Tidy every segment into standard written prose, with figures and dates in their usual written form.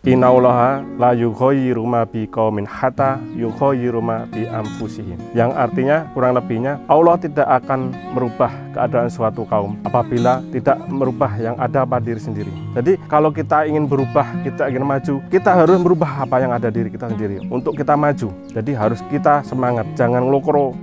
Innallaha la yughayyiru ma biqaumin hatta yughayyiru ma bi anfusihim. Yang artinya kurang lebihnya Allah tidak akan merubah keadaan suatu kaum apabila tidak merubah yang ada pada diri sendiri. Jadi kalau kita ingin berubah, kita ingin maju, kita harus merubah apa yang ada diri kita sendiri untuk kita maju. Jadi harus kita semangat, jangan ngelokro.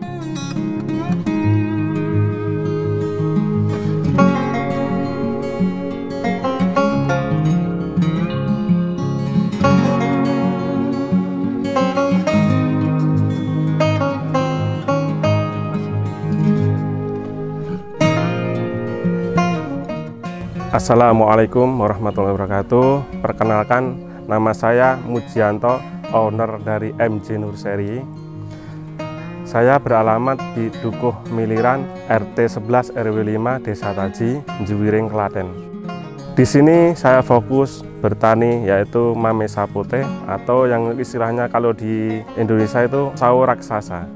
Assalamualaikum warahmatullahi wabarakatuh. Perkenalkan, nama saya Mujianto, owner dari MJ Nursery. Saya beralamat di Dukuh Miliran, RT 11 RW 5, Desa Taji, Juwiring, Klaten. Di sini saya fokus bertani, yaitu mame sapote atau yang istilahnya kalau di Indonesia itu sawo raksasa.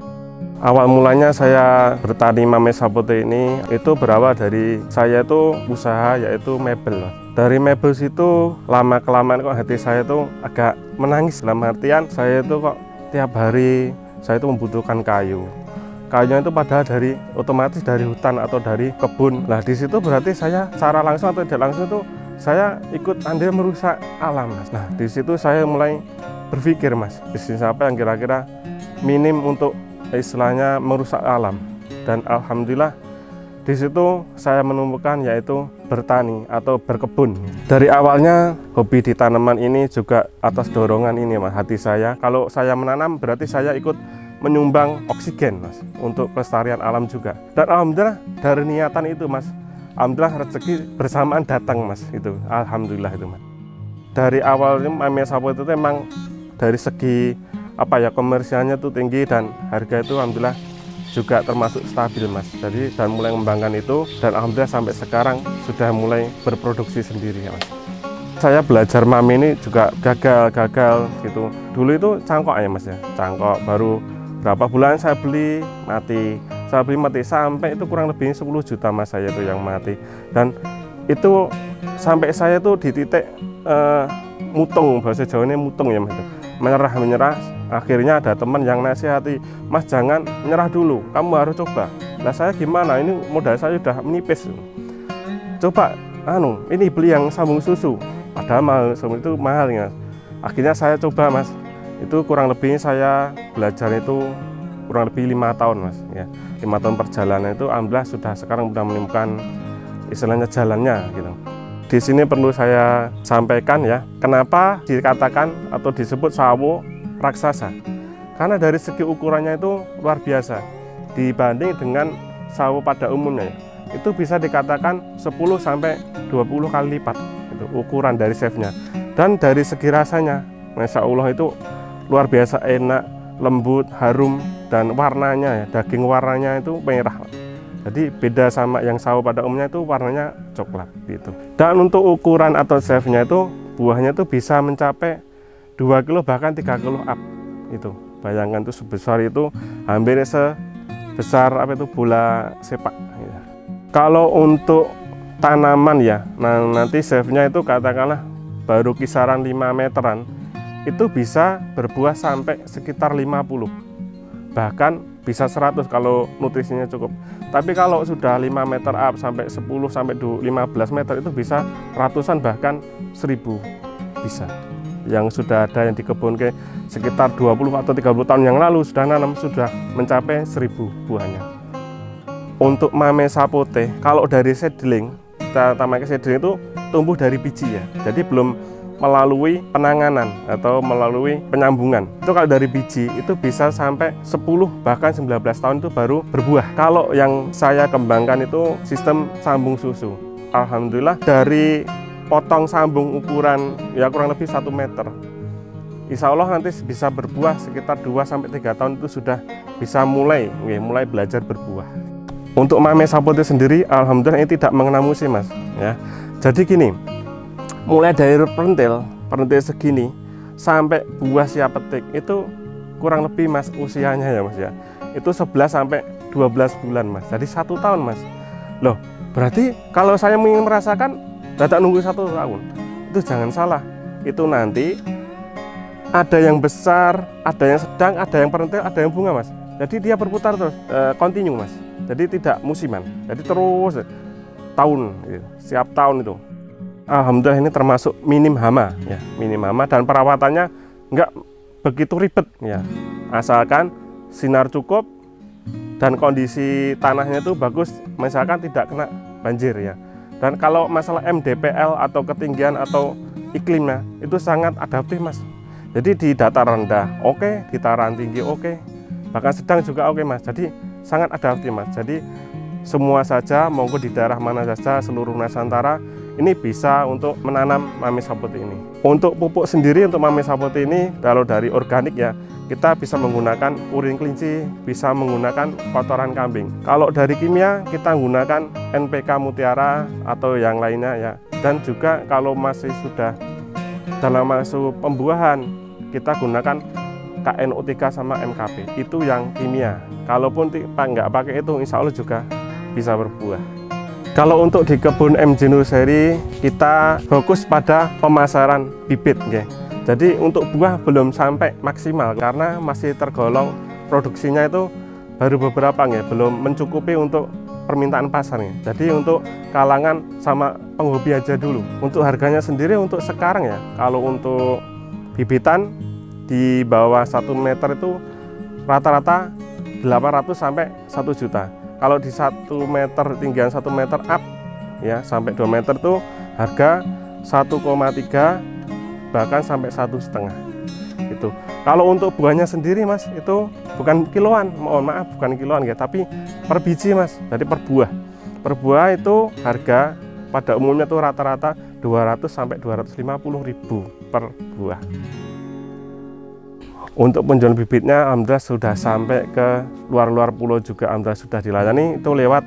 Awal mulanya saya bertani mame sapote ini itu berawal dari saya itu usaha yaitu mebel. Dari mebel situ lama-kelamaan kok hati saya itu agak menangis, dalam artian saya itu kok tiap hari saya itu membutuhkan kayu. Kayunya itu padahal dari otomatis dari hutan atau dari kebun. Nah di situ berarti saya secara langsung atau tidak langsung itu saya ikut andil merusak alam, Mas. Nah di situ saya mulai berpikir, Mas, bisnis apa yang kira-kira minim untuk istilahnya merusak alam. Dan alhamdulillah di situ saya menemukan yaitu bertani atau berkebun. Dari awalnya hobi di tanaman ini juga atas dorongan ini, Mas, hati saya. Kalau saya menanam berarti saya ikut menyumbang oksigen, Mas, untuk pelestarian alam juga. Dan alhamdulillah dari niatan itu, Mas, alhamdulillah rezeki bersamaan datang, Mas, itu alhamdulillah itu, Mas. Dari awalnya mame sapote itu memang dari segi komersialnya tuh tinggi dan harga itu alhamdulillah juga termasuk stabil, Mas. Jadi dan mulai mengembangkan itu dan alhamdulillah sampai sekarang sudah mulai berproduksi sendiri, ya, Mas. Saya belajar mame ini juga gagal gitu. Dulu itu cangkok ya, Mas, ya, cangkok baru berapa bulan saya beli mati, sampai itu kurang lebih 10 juta, Mas, saya itu yang mati. Dan itu sampai saya tuh di titik mutung, bahasa Jawanya mutung ya, Mas, menyerah. Akhirnya ada teman yang nasihati, Mas, jangan menyerah dulu, kamu harus coba. Nah saya gimana, ini modal saya sudah menipis, coba ini beli yang sambung susu, padahal mahal, itu mahal ya. Akhirnya saya coba, Mas, itu kurang lebih saya belajar itu kurang lebih 5 tahun, Mas, ya. 5 tahun perjalanan itu alhamdulillah sekarang sudah menemukan istilahnya jalannya gitu. Di sini perlu saya sampaikan ya, kenapa dikatakan atau disebut sawo raksasa. Karena dari segi ukurannya itu luar biasa dibanding dengan sawo pada umumnya ya. Itu bisa dikatakan 10 sampai 20 kali lipat itu ukuran dari chefnya. Dan dari segi rasanya, Masya Allah itu luar biasa enak, lembut, harum, dan warnanya ya, daging warnanya itu merah. Jadi beda sama yang sawo pada umumnya itu warnanya coklat gitu. Dan untuk ukuran atau chefnya itu buahnya itu bisa mencapai 2 kilo bahkan 3 kilo up itu. Bayangkan tuh sebesar itu, hampir sebesar bola sepak ya. Kalau untuk tanaman ya, nanti chefnya itu katakanlah baru kisaran 5 meteran itu bisa berbuah sampai sekitar 50, bahkan bisa 100 kalau nutrisinya cukup. Tapi kalau sudah 5 meter up sampai 10 sampai 15 meter itu bisa ratusan bahkan 1000 bisa. Yang sudah ada yang di kebun sekitar 20 atau 30 tahun yang lalu sudah nanam, sudah mencapai 1000 buahnya. Untuk mame sapote kalau dari seedling, kita tambahkan seedling itu tumbuh dari biji ya. Jadi belum melalui penanganan atau melalui penyambungan. Itu kalau dari biji itu bisa sampai 10 bahkan 19 tahun itu baru berbuah. Kalau yang saya kembangkan itu sistem sambung susu. Alhamdulillah dari potong sambung ukuran ya kurang lebih 1 meter. Insya Allah nanti bisa berbuah sekitar 2 sampai 3 tahun itu sudah bisa mulai belajar berbuah. Untuk mame sapote sendiri alhamdulillah ini tidak mengenal musim, Mas, ya. Jadi gini, mulai dari perintil segini sampai buah siap petik itu kurang lebih, Mas, usianya ya, Mas, ya. Itu 11 sampai 12 bulan, Mas. Jadi 1 tahun, Mas. Loh, berarti kalau saya ingin merasakan tidak nunggu 1 tahun, itu jangan salah. itu nanti ada yang besar, ada yang sedang, ada yang perentil, ada yang bunga, Mas. Jadi dia berputar terus, continue, Mas. Jadi tidak musiman, jadi terus tahun, gitu. Siap tahun itu. Alhamdulillah ini termasuk minim hama, ya, minim hama, dan perawatannya nggak begitu ribet, ya. Asalkan sinar cukup dan kondisi tanahnya itu bagus, misalkan tidak kena banjir, ya. Dan kalau masalah MDPL atau ketinggian atau iklimnya itu sangat adaptif, Mas. Jadi di dataran rendah oke, di dataran tinggi oke, bahkan sedang juga oke, Mas. Jadi sangat adaptif, Mas. Jadi semua saja, monggo di daerah mana saja seluruh Nusantara ini bisa untuk menanam mami sapote ini. Untuk pupuk sendiri untuk mami sapote ini, kalau dari organik ya, kita bisa menggunakan urin kelinci, bisa menggunakan kotoran kambing. Kalau dari kimia kita menggunakan NPK Mutiara atau yang lainnya, ya. Dan juga kalau masih sudah dalam masa pembuahan, kita gunakan KNO3 sama MKP, itu yang kimia. Kalaupun nggak pakai itu, insya Allah juga bisa berbuah. Kalau untuk di kebun MJ Nursery, kita fokus pada pemasaran bibit, ya. Jadi untuk buah belum sampai maksimal karena masih tergolong produksinya itu baru beberapa, ya, belum mencukupi untuk permintaan pasarnya. Jadi untuk kalangan sama penghobi aja dulu. Untuk harganya sendiri untuk sekarang, ya, kalau untuk bibitan di bawah 1 meter itu rata-rata 800 sampai 1 juta. Kalau di 1 meter, tinggian 1 meter up, ya, sampai 2 meter itu harga 1,3 bahkan sampai 1,5 itu. Kalau untuk buahnya sendiri, Mas, itu bukan kiloan, mohon maaf, bukan kiloan, ya, tapi per biji, Mas. Jadi per buah. Per buah itu harga pada umumnya tuh rata-rata 200 sampai 250.000 per buah. Untuk penjualan bibitnya alhamdulillah sudah sampai ke luar-luar pulau juga, alhamdulillah sudah dilayani itu lewat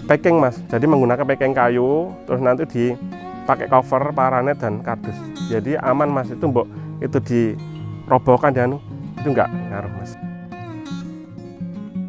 packing, Mas. Jadi menggunakan packing kayu, terus nanti dipakai cover, paranet dan kardus. Jadi aman, Mas. Itu mbok itu dirobohkan ya, itu enggak ngaruh, Mas.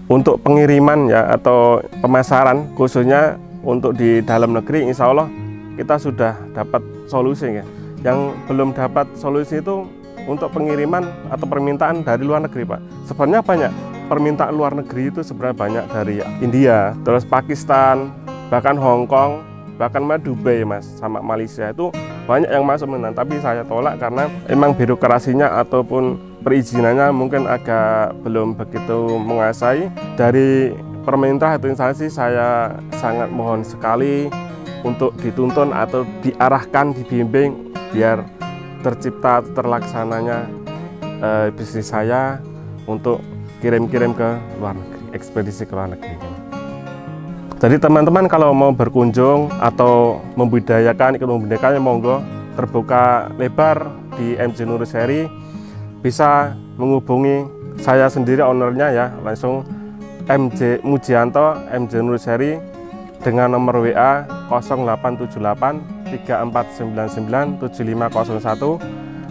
Untuk pengiriman, ya, atau pemasaran khususnya untuk di dalam negeri, insya Allah kita sudah dapat solusi, ya. Yang belum dapat solusi itu untuk pengiriman atau permintaan dari luar negeri, Pak. Sebenarnya banyak permintaan luar negeri itu, sebenarnya banyak dari India, terus Pakistan, bahkan Hong Kong, bahkan Dubai, Mas, sama Malaysia itu banyak yang masuk menan. Tapi saya tolak karena emang birokrasinya ataupun perizinannya mungkin agak belum begitu menguasai. Dari pemerintah atau instansi saya sangat mohon sekali untuk dituntun atau diarahkan, dibimbing biar tercipta, terlaksananya bisnis saya untuk kirim-kirim ke luar negeri, ekspedisi ke luar negeri. Jadi teman-teman kalau mau berkunjung atau membudidayakan, ikut membudidayakannya, monggo, terbuka lebar di MJ Nursery, bisa menghubungi saya sendiri, ownernya, ya, langsung MJ Mujianto, MJ Nursery, dengan nomor WA 0878 3499 7501,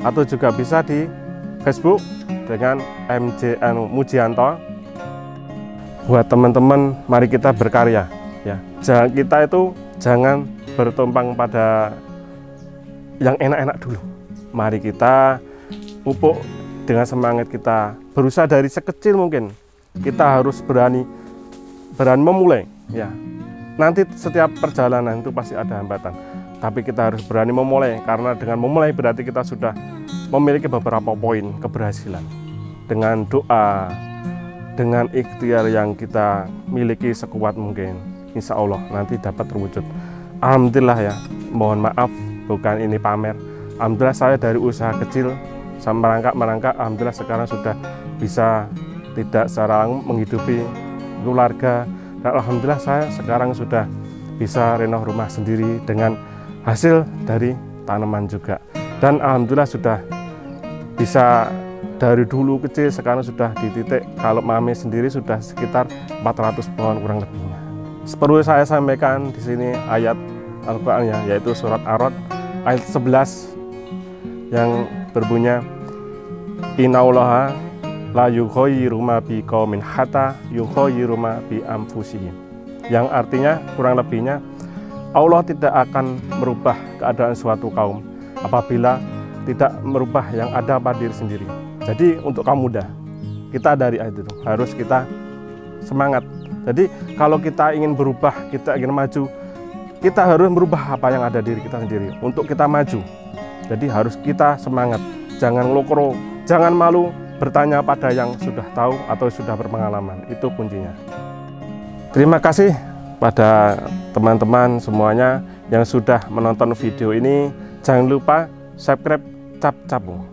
atau juga bisa di Facebook dengan MJ Mujianto. Buat teman-teman, mari kita berkarya, ya. Kita itu jangan bertumpang pada yang enak-enak dulu. Mari kita pupuk dengan semangat kita, berusaha dari sekecil mungkin. Kita harus berani memulai, ya. Nanti setiap perjalanan itu pasti ada hambatan, tapi kita harus berani memulai, karena dengan memulai berarti kita sudah memiliki beberapa poin keberhasilan. Dengan doa, dengan ikhtiar yang kita miliki sekuat mungkin, insya Allah nanti dapat terwujud. Alhamdulillah, ya, mohon maaf bukan ini pamer. Alhamdulillah saya dari usaha kecil sampai merangkak, alhamdulillah sekarang sudah bisa tidak secara menghidupi keluarga. Dan alhamdulillah saya sekarang sudah bisa renov rumah sendiri dengan hasil dari tanaman juga. Dan alhamdulillah sudah bisa dari dulu kecil, sekarang sudah di titik kalau mami sendiri sudah sekitar 400 pohon kurang lebihnya. Perlu saya sampaikan di sini ayat Al-Qur'an, ya, yaitu surat Ar-Ra'd ayat 11 yang berbunyi Innallaha la yughayyiru ma biqaumin hatta yughayyiru ma bi anfusihim. Yang artinya kurang lebihnya Allah tidak akan merubah keadaan suatu kaum apabila tidak merubah yang ada pada diri sendiri. Jadi untuk kaum muda, kita dari itu harus kita semangat. Jadi kalau kita ingin berubah, kita ingin maju, kita harus merubah apa yang ada diri kita sendiri untuk kita maju. Jadi harus kita semangat, jangan lokro, jangan malu bertanya pada yang sudah tahu atau sudah berpengalaman. Itu kuncinya. Terima kasih pada teman-teman semuanya yang sudah menonton video ini. Jangan lupa subscribe Cap Capu.